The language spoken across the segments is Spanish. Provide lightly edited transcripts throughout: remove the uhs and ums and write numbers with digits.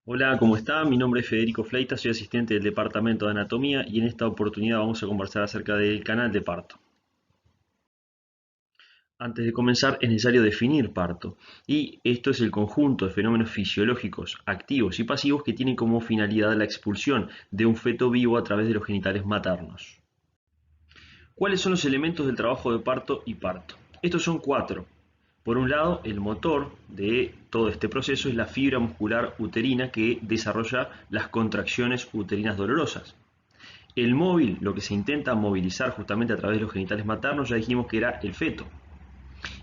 Hola, ¿cómo está? Mi nombre es Federico Fleitas, soy asistente del Departamento de Anatomía y en esta oportunidad vamos a conversar acerca del canal de parto. Antes de comenzar es necesario definir parto y esto es el conjunto de fenómenos fisiológicos activos y pasivos que tienen como finalidad la expulsión de un feto vivo a través de los genitales maternos. ¿Cuáles son los elementos del trabajo de parto y parto? Estos son cuatro. Por un lado, el motor de todo este proceso es la fibra muscular uterina que desarrolla las contracciones uterinas dolorosas. El móvil, lo que se intenta movilizar justamente a través de los genitales maternos, ya dijimos que era el feto.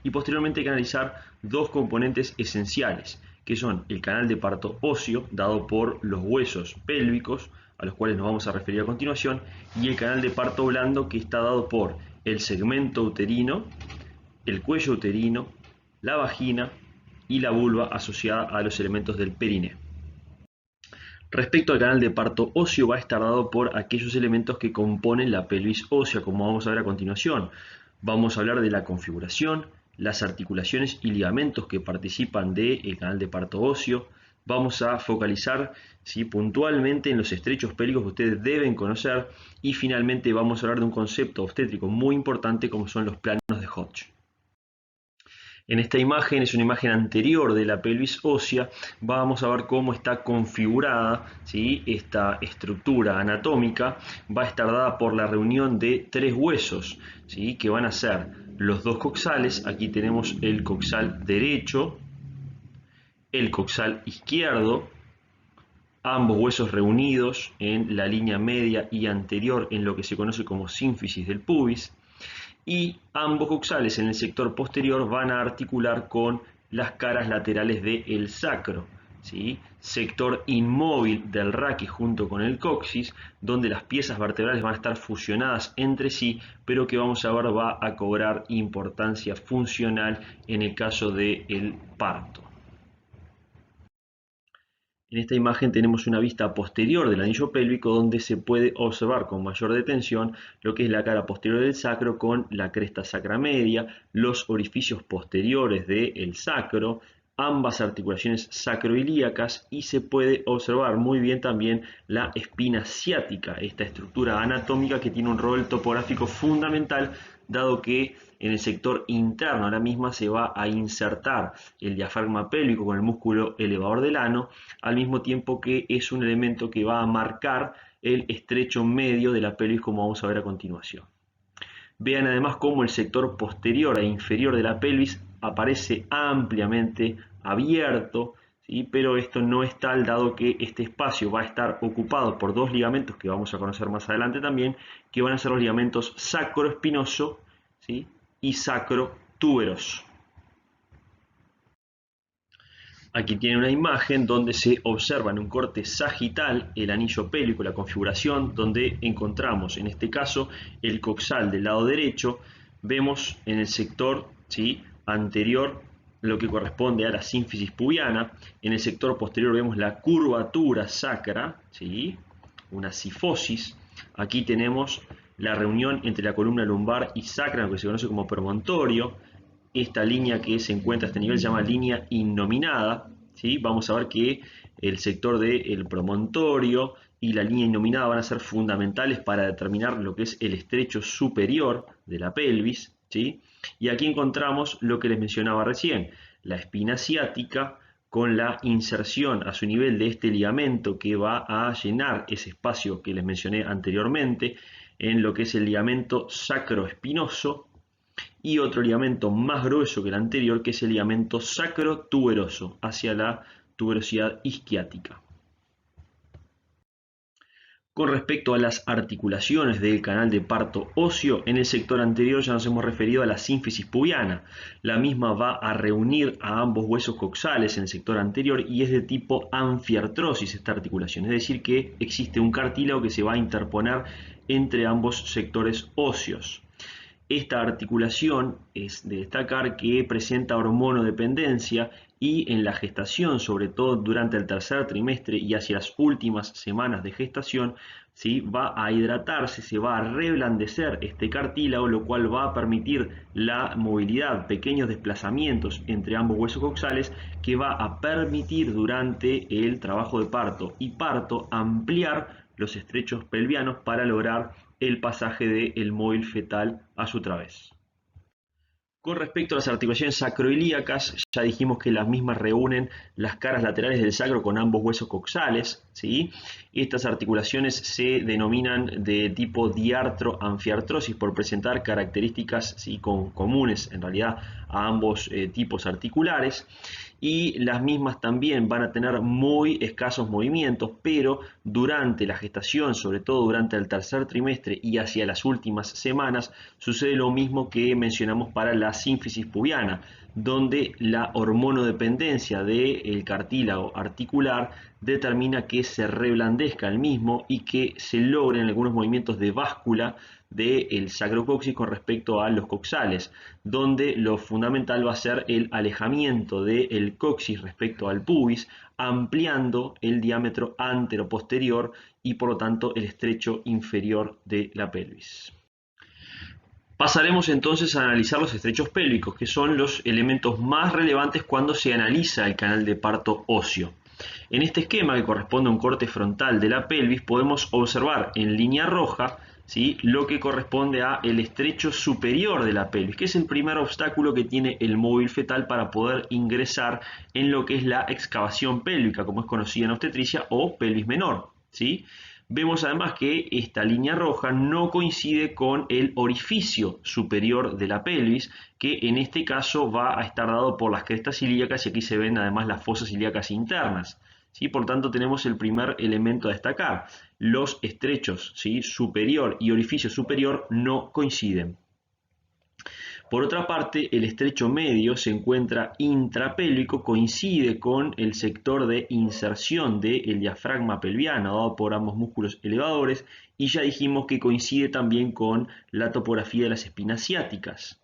Y posteriormente hay que analizar dos componentes esenciales, que son el canal de parto óseo, dado por los huesos pélvicos, a los cuales nos vamos a referir a continuación, y el canal de parto blando, que está dado por el segmento uterino, el cuello uterino, la vagina y la vulva asociada a los elementos del perineo. Respecto al canal de parto óseo, va a estar dado por aquellos elementos que componen la pelvis ósea, como vamos a ver a continuación. Vamos a hablar de la configuración, las articulaciones y ligamentos que participan del canal de parto óseo. Vamos a focalizar puntualmente en los estrechos pélvicos que ustedes deben conocer. Y finalmente vamos a hablar de un concepto obstétrico muy importante como son los planos de Hodge. En esta imagen es una imagen anterior de la pelvis ósea. Vamos a ver cómo está configurada, ¿sí? Esta estructura anatómica va a estar dada por la reunión de tres huesos, ¿sí? Que van a ser los dos coxales. Aquí tenemos el coxal derecho, el coxal izquierdo, ambos huesos reunidos en la línea media y anterior en lo que se conoce como sínfisis del pubis, y ambos coxales en el sector posterior van a articular con las caras laterales del sacro, ¿sí? Sector inmóvil del raquis junto con el coxis, donde las piezas vertebrales van a estar fusionadas entre sí, pero que vamos a ver va a cobrar importancia funcional en el caso del parto. En esta imagen tenemos una vista posterior del anillo pélvico donde se puede observar con mayor detención lo que es la cara posterior del sacro con la cresta sacra media, los orificios posteriores del sacro, ambas articulaciones sacroilíacas, y se puede observar muy bien también la espina ciática, esta estructura anatómica que tiene un rol topográfico fundamental, dado que en el sector interno de la misma se va a insertar el diafragma pélvico con el músculo elevador del ano, al mismo tiempo que es un elemento que va a marcar el estrecho medio de la pelvis, como vamos a ver a continuación. Vean además cómo el sector posterior e inferior de la pelvis aparece ampliamente abierto, ¿sí? Pero esto no es tal, dado que este espacio va a estar ocupado por dos ligamentos que vamos a conocer más adelante también, que van a ser los ligamentos sacroespinoso, ¿sí? Y sacrotuberoso. Aquí tiene una imagen donde se observa en un corte sagital el anillo pélvico, la configuración, donde encontramos en este caso el coxal del lado derecho. Vemos en el sector, ¿sí?, anterior lo que corresponde a la sínfisis pubiana. En el sector posterior vemos la curvatura sacra, ¿sí?, una sifosis. Aquí tenemos la reunión entre la columna lumbar y sacra, lo que se conoce como promontorio. Esta línea que se encuentra a este nivel se llama línea innominada, ¿sí? Vamos a ver que el sector del promontorio y la línea innominada van a ser fundamentales para determinar lo que es el estrecho superior de la pelvis, ¿sí? Y aquí encontramos lo que les mencionaba recién, la espina ciática con la inserción a su nivel de este ligamento que va a llenar ese espacio que les mencioné anteriormente en lo que es el ligamento sacroespinoso, y otro ligamento más grueso que el anterior, que es el ligamento sacrotuberoso, hacia la tuberosidad isquiática. Con respecto a las articulaciones del canal de parto óseo, en el sector anterior ya nos hemos referido a la sínfisis pubiana. La misma va a reunir a ambos huesos coxales en el sector anterior y es de tipo anfiartrosis esta articulación, es decir que existe un cartílago que se va a interponer entre ambos sectores óseos. Esta articulación es de destacar que presenta hormonodependencia y en la gestación, sobre todo durante el tercer trimestre y hacia las últimas semanas de gestación, ¿sí? Va a hidratarse, se va a reblandecer este cartílago, lo cual va a permitir la movilidad, pequeños desplazamientos entre ambos huesos coxales, que va a permitir durante el trabajo de parto y parto ampliar los estrechos pelvianos para lograr el pasaje del móvil fetal a su través. Con respecto a las articulaciones sacroilíacas, ya dijimos que las mismas reúnen las caras laterales del sacro con ambos huesos coxales, ¿sí? Estas articulaciones se denominan de tipo diartro-anfiartrosis por presentar características, ¿sí?, comunes en realidad a ambos tipos articulares, y las mismas también van a tener muy escasos movimientos, pero durante la gestación, sobre todo durante el tercer trimestre y hacia las últimas semanas, sucede lo mismo que mencionamos para la sínfisis pubiana, donde la hormonodependencia del cartílago articular determina que se reblandezca el mismo y que se logren algunos movimientos de báscula del sacrocoxis con respecto a los coxales, donde lo fundamental va a ser el alejamiento del coxis respecto al pubis, ampliando el diámetro antero-posterior y por lo tanto el estrecho inferior de la pelvis. Pasaremos entonces a analizar los estrechos pélvicos, que son los elementos más relevantes cuando se analiza el canal de parto óseo. En este esquema, que corresponde a un corte frontal de la pelvis, podemos observar en línea roja, ¿sí?, lo que corresponde a el estrecho superior de la pelvis, que es el primer obstáculo que tiene el móvil fetal para poder ingresar en lo que es la excavación pélvica, como es conocida en obstetricia, o pelvis menor, ¿sí? Vemos además que esta línea roja no coincide con el orificio superior de la pelvis, que en este caso va a estar dado por las crestas ilíacas, y aquí se ven además las fosas ilíacas internas, ¿sí? Por tanto tenemos el primer elemento a destacar: los estrechos, ¿sí?, superior y orificio superior no coinciden. Por otra parte, el estrecho medio se encuentra intrapélvico, coincide con el sector de inserción del diafragma pelviano dado por ambos músculos elevadores, y ya dijimos que coincide también con la topografía de las espinas ciáticas.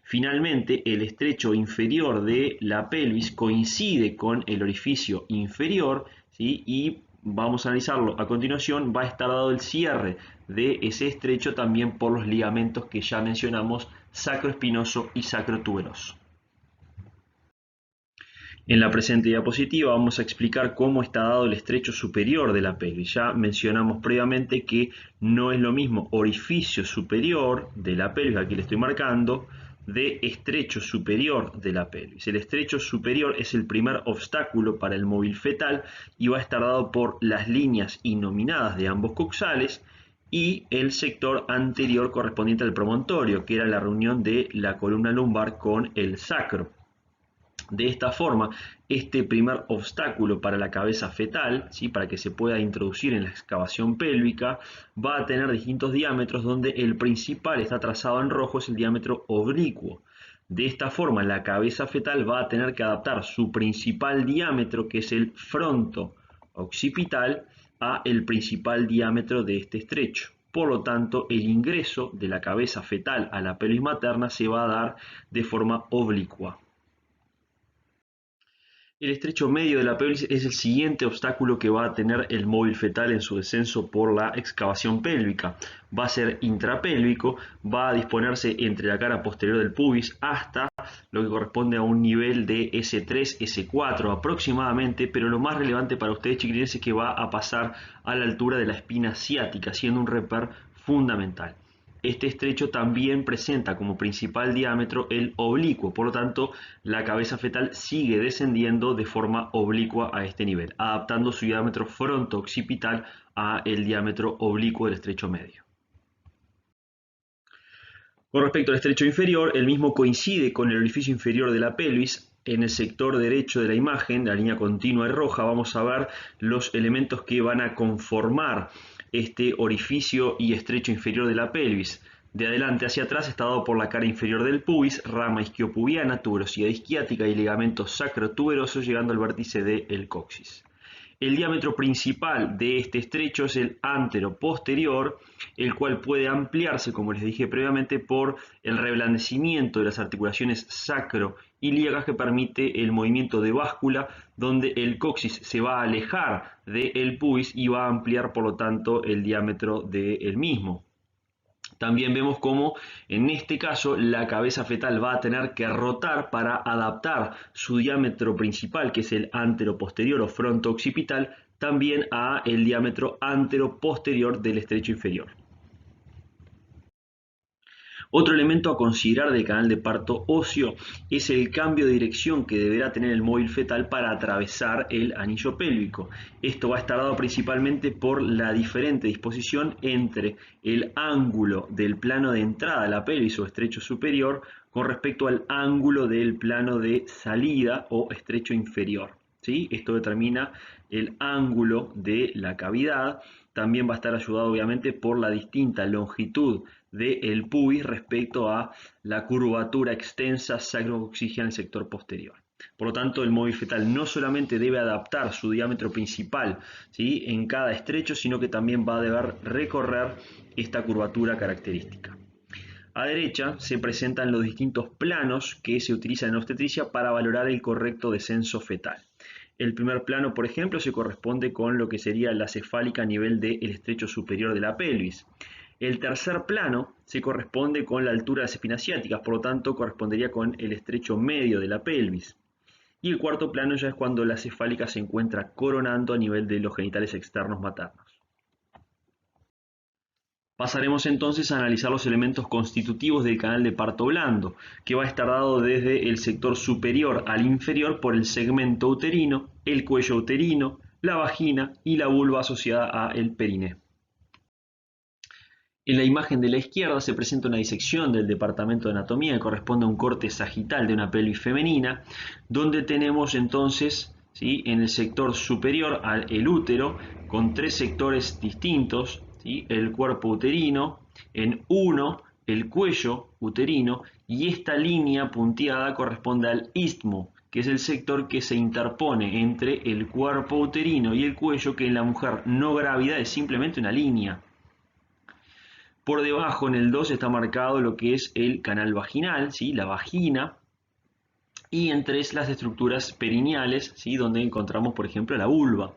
Finalmente, el estrecho inferior de la pelvis coincide con el orificio inferior, ¿sí?, y vamos a analizarlo a continuación. Va a estar dado el cierre de ese estrecho también por los ligamentos que ya mencionamos, sacroespinoso y sacrotuberoso. En la presente diapositiva vamos a explicar cómo está dado el estrecho superior de la pelvis. Ya mencionamos previamente que no es lo mismo orificio superior de la pelvis, aquí le estoy marcando, de estrecho superior de la pelvis. El estrecho superior es el primer obstáculo para el móvil fetal y va a estar dado por las líneas innominadas de ambos coxales y el sector anterior correspondiente al promontorio, que era la reunión de la columna lumbar con el sacro. De esta forma, este primer obstáculo para la cabeza fetal, ¿sí?, para que se pueda introducir en la excavación pélvica, va a tener distintos diámetros, donde el principal está trazado en rojo, es el diámetro oblicuo. De esta forma, la cabeza fetal va a tener que adaptar su principal diámetro, que es el fronto occipital, a el principal diámetro de este estrecho. Por lo tanto, el ingreso de la cabeza fetal a la pelvis materna se va a dar de forma oblicua. El estrecho medio de la pelvis es el siguiente obstáculo que va a tener el móvil fetal en su descenso por la excavación pélvica. Va a ser intrapélvico, va a disponerse entre la cara posterior del pubis hasta lo que corresponde a un nivel de S3, S4 aproximadamente, pero lo más relevante para ustedes, chiquilines, es que va a pasar a la altura de la espina ciática, siendo un reper fundamental. Este estrecho también presenta como principal diámetro el oblicuo, por lo tanto la cabeza fetal sigue descendiendo de forma oblicua a este nivel, adaptando su diámetro fronto-occipital a el diámetro oblicuo del estrecho medio. Con respecto al estrecho inferior, el mismo coincide con el orificio inferior de la pelvis. En el sector derecho de la imagen, la línea continua y roja, vamos a ver los elementos que van a conformar este orificio y estrecho inferior de la pelvis. De adelante hacia atrás está dado por la cara inferior del pubis, rama isquiopubiana, tuberosidad isquiática y ligamentos sacrotuberosos, llegando al vértice del coxis. El diámetro principal de este estrecho es el antero-posterior, el cual puede ampliarse, como les dije previamente, por el reblandecimiento de las articulaciones sacroilíacas que permite el movimiento de báscula, donde el coxis se va a alejar del pubis y va a ampliar, por lo tanto, el diámetro del mismo. También vemos cómo en este caso la cabeza fetal va a tener que rotar para adaptar su diámetro principal, que es el anteroposterior o fronto-occipital, también a el diámetro anteroposterior del estrecho inferior. Otro elemento a considerar del canal de parto óseo es el cambio de dirección que deberá tener el móvil fetal para atravesar el anillo pélvico. Esto va a estar dado principalmente por la diferente disposición entre el ángulo del plano de entrada a la pelvis o estrecho superior con respecto al ángulo del plano de salida o estrecho inferior. ¿Sí? Esto determina el ángulo de la cavidad. También va a estar ayudado obviamente por la distinta longitud del pubis respecto a la curvatura extensa sacrocoxígea en el sector posterior. Por lo tanto, el móvil fetal no solamente debe adaptar su diámetro principal, ¿sí?, en cada estrecho, sino que también va a deber recorrer esta curvatura característica. A derecha se presentan los distintos planos que se utilizan en obstetricia para valorar el correcto descenso fetal. El primer plano, por ejemplo, se corresponde con lo que sería la cefálica a nivel del estrecho superior de la pelvis. El tercer plano se corresponde con la altura de las espinaciáticas, por lo tanto correspondería con el estrecho medio de la pelvis. Y el cuarto plano ya es cuando la cefálica se encuentra coronando a nivel de los genitales externos maternos. Pasaremos entonces a analizar los elementos constitutivos del canal de parto blando, que va a estar dado desde el sector superior al inferior por el segmento uterino, el cuello uterino, la vagina y la vulva asociada a el periné. En la imagen de la izquierda se presenta una disección del departamento de anatomía que corresponde a un corte sagital de una pelvis femenina, donde tenemos entonces, ¿sí?, en el sector superior el útero con tres sectores distintos, ¿sí?, el cuerpo uterino, en uno el cuello uterino, y esta línea punteada corresponde al istmo, que es el sector que se interpone entre el cuerpo uterino y el cuello, que en la mujer no grávida es simplemente una línea. Por debajo, en el 2, está marcado lo que es el canal vaginal, ¿sí?, la vagina, y en 3 las estructuras perineales, ¿sí?, donde encontramos, por ejemplo, la vulva.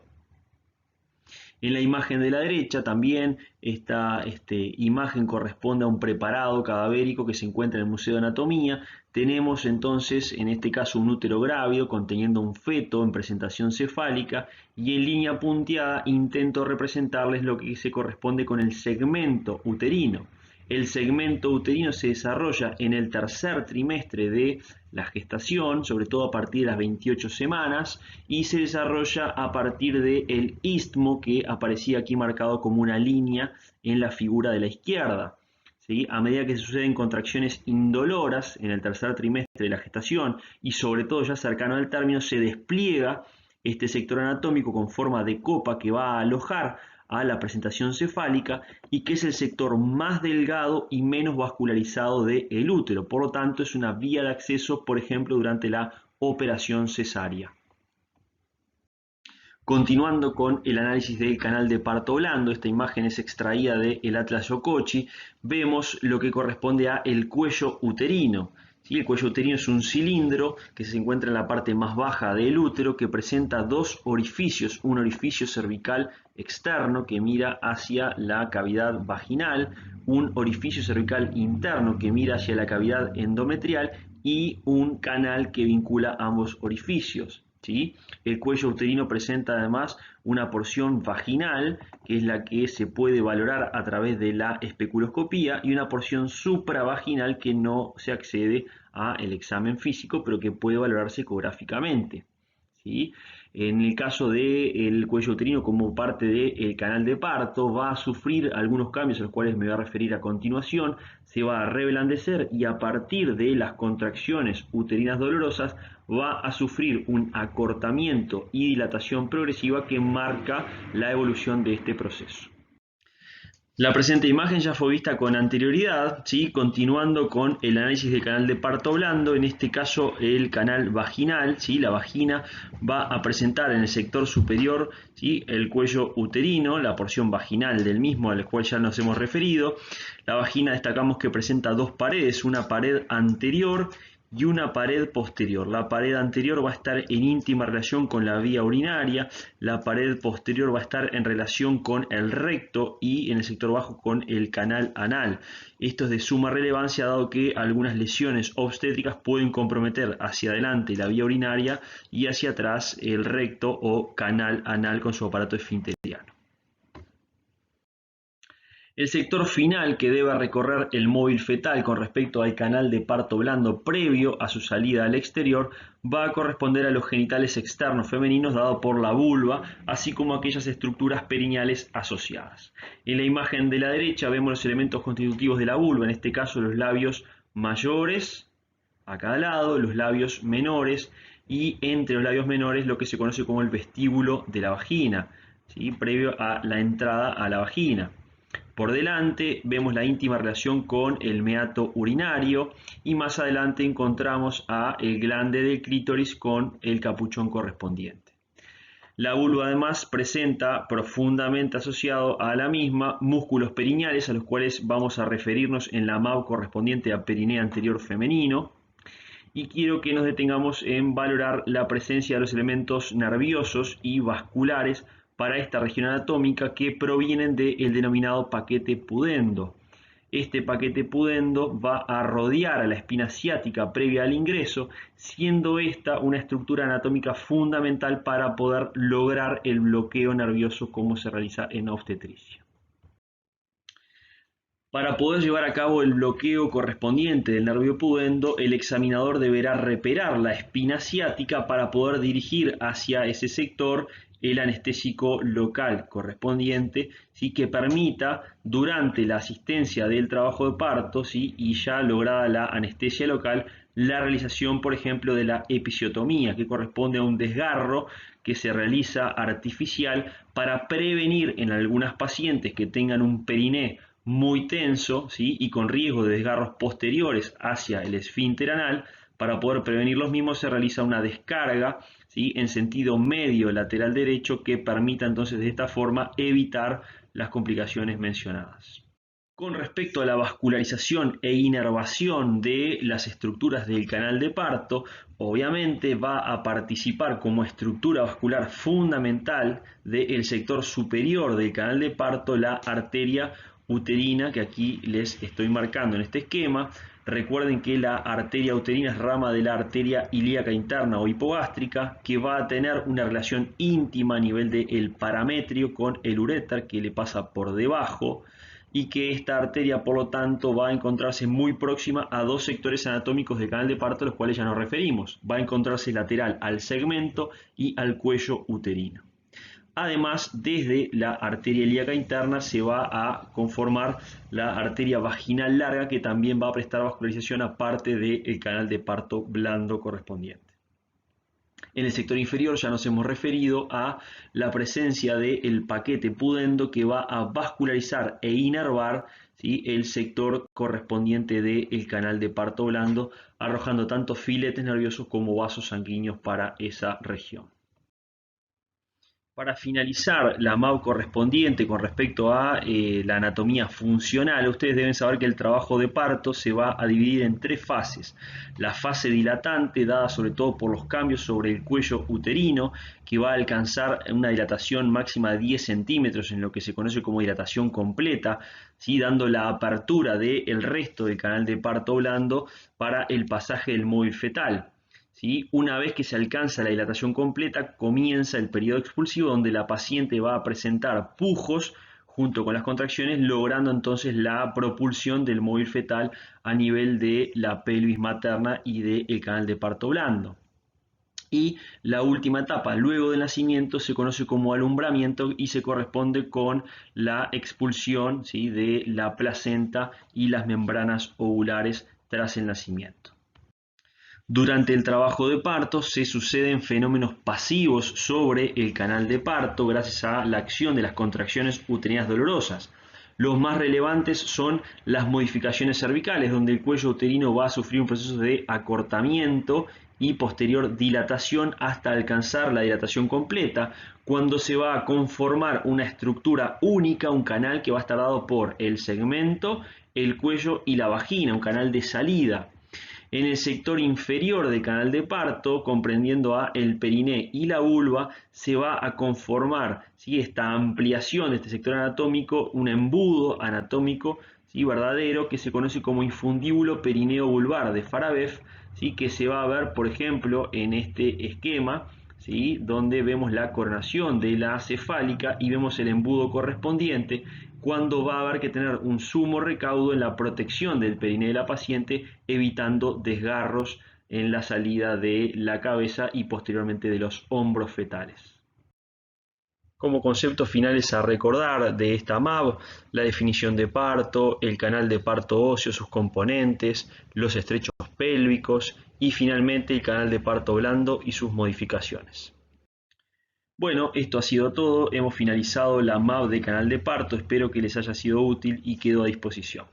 En la imagen de la derecha también esta imagen corresponde a un preparado cadavérico que se encuentra en el Museo de Anatomía. Tenemos entonces en este caso un útero grávido conteniendo un feto en presentación cefálica, y en línea punteada intento representarles lo que se corresponde con el segmento uterino. El segmento uterino se desarrolla en el tercer trimestre de la gestación, sobre todo a partir de las 28 semanas, y se desarrolla a partir del istmo que aparecía aquí marcado como una línea en la figura de la izquierda. ¿Sí? A medida que se suceden contracciones indoloras en el tercer trimestre de la gestación y sobre todo ya cercano al término, se despliega este sector anatómico con forma de copa que va a alojar a la presentación cefálica y que es el sector más delgado y menos vascularizado del útero. Por lo tanto, es una vía de acceso, por ejemplo, durante la operación cesárea. Continuando con el análisis del canal de parto blando, esta imagen es extraída del Atlas Yokochi, vemos lo que corresponde a el cuello uterino. ¿Sí? El cuello uterino es un cilindro que se encuentra en la parte más baja del útero, que presenta dos orificios, un orificio cervical externo que mira hacia la cavidad vaginal, un orificio cervical interno que mira hacia la cavidad endometrial y un canal que vincula ambos orificios. ¿Sí? El cuello uterino presenta además una porción vaginal, que es la que se puede valorar a través de la especuloscopía, y una porción supravaginal que no se accede al examen físico, pero que puede valorarse ecográficamente. ¿Sí? En el caso del cuello uterino como parte del canal de parto, va a sufrir algunos cambios a los cuales me voy a referir a continuación. Se va a reblandecer y a partir de las contracciones uterinas dolorosas va a sufrir un acortamiento y dilatación progresiva que marca la evolución de este proceso. La presente imagen ya fue vista con anterioridad, ¿sí? Continuando con el análisis del canal de parto blando, en este caso el canal vaginal, ¿sí? La vagina va a presentar en el sector superior, ¿sí? El cuello uterino, la porción vaginal del mismo al cual ya nos hemos referido. La vagina destacamos que presenta dos paredes, una pared anterior y una pared posterior. La pared anterior va a estar en íntima relación con la vía urinaria, la pared posterior va a estar en relación con el recto y en el sector bajo con el canal anal. Esto es de suma relevancia dado que algunas lesiones obstétricas pueden comprometer hacia adelante la vía urinaria y hacia atrás el recto o canal anal con su aparato esfinteriano. El sector final que debe recorrer el móvil fetal con respecto al canal de parto blando previo a su salida al exterior va a corresponder a los genitales externos femeninos dado por la vulva, así como aquellas estructuras perineales asociadas. En la imagen de la derecha vemos los elementos constitutivos de la vulva, en este caso los labios mayores a cada lado, los labios menores y entre los labios menores lo que se conoce como el vestíbulo de la vagina, ¿sí? Previo a la entrada a la vagina. Por delante vemos la íntima relación con el meato urinario y más adelante encontramos a el glande del clítoris con el capuchón correspondiente. La vulva además presenta profundamente asociado a la misma músculos perineales a los cuales vamos a referirnos en la MAU correspondiente a perineo anterior femenino. Y quiero que nos detengamos en valorar la presencia de los elementos nerviosos y vasculares para esta región anatómica que provienen del denominado paquete pudendo. Este paquete pudendo va a rodear a la espina ciática previa al ingreso, siendo esta una estructura anatómica fundamental para poder lograr el bloqueo nervioso como se realiza en obstetricia. Para poder llevar a cabo el bloqueo correspondiente del nervio pudendo, el examinador deberá reperar la espina ciática para poder dirigir hacia ese sector el anestésico local correspondiente, ¿sí? Que permita, durante la asistencia del trabajo de parto, ¿sí? Y ya lograda la anestesia local, la realización, por ejemplo, de la episiotomía, que corresponde a un desgarro que se realiza artificial para prevenir en algunas pacientes que tengan un periné muy tenso, ¿sí? Y con riesgo de desgarros posteriores hacia el esfínter anal. Para poder prevenir los mismos se realiza una descarga, ¿sí? En sentido medio lateral derecho que permita entonces de esta forma evitar las complicaciones mencionadas. Con respecto a la vascularización e inervación de las estructuras del canal de parto, obviamente va a participar como estructura vascular fundamental del sector superior del canal de parto la arteria uterina que aquí les estoy marcando en este esquema. Recuerden que la arteria uterina es rama de la arteria ilíaca interna o hipogástrica que va a tener una relación íntima a nivel del parametrio con el uréter que le pasa por debajo y que esta arteria por lo tanto va a encontrarse muy próxima a dos sectores anatómicos del canal de parto a los cuales ya nos referimos. Va a encontrarse lateral al segmento y al cuello uterino. Además, desde la arteria ilíaca interna se va a conformar la arteria vaginal larga que también va a prestar vascularización aparte del canal de parto blando correspondiente. En el sector inferior ya nos hemos referido a la presencia del paquete pudendo que va a vascularizar e inervar, ¿sí? El sector correspondiente del canal de parto blando, arrojando tanto filetes nerviosos como vasos sanguíneos para esa región. Para finalizar la MAU correspondiente con respecto a la anatomía funcional, ustedes deben saber que el trabajo de parto se va a dividir en tres fases. La fase dilatante, dada sobre todo por los cambios sobre el cuello uterino, que va a alcanzar una dilatación máxima de 10 centímetros en lo que se conoce como dilatación completa, ¿sí? Dando la apertura del resto del canal de parto blando para el pasaje del móvil fetal. ¿Sí? Una vez que se alcanza la dilatación completa, comienza el periodo expulsivo donde la paciente va a presentar pujos junto con las contracciones, logrando entonces la propulsión del móvil fetal a nivel de la pelvis materna y del canal de parto blando. Y la última etapa, luego del nacimiento, se conoce como alumbramiento y se corresponde con la expulsión, ¿sí? De la placenta y las membranas ovulares tras el nacimiento. Durante el trabajo de parto se suceden fenómenos pasivos sobre el canal de parto gracias a la acción de las contracciones uterinas dolorosas. Los más relevantes son las modificaciones cervicales, donde el cuello uterino va a sufrir un proceso de acortamiento y posterior dilatación hasta alcanzar la dilatación completa, cuando se va a conformar una estructura única, un canal que va a estar dado por el segmento, el cuello y la vagina, un canal de salida. En el sector inferior del canal de parto, comprendiendo a el periné y la vulva, se va a conformar, ¿sí?, esta ampliación de este sector anatómico, un embudo anatómico, ¿sí?, verdadero, que se conoce como infundíbulo perineo vulvar de Farabeuf, ¿sí?, que se va a ver, por ejemplo, en este esquema, ¿sí?, donde vemos la coronación de la cefálica y vemos el embudo correspondiente, cuando va a haber que tener un sumo recaudo en la protección del periné de la paciente, evitando desgarros en la salida de la cabeza y posteriormente de los hombros fetales. Como conceptos finales a recordar de esta MAV, la definición de parto, el canal de parto óseo, sus componentes, los estrechos pélvicos y finalmente el canal de parto blando y sus modificaciones. Bueno, esto ha sido todo, hemos finalizado la MAV de canal de parto, espero que les haya sido útil y quedo a disposición.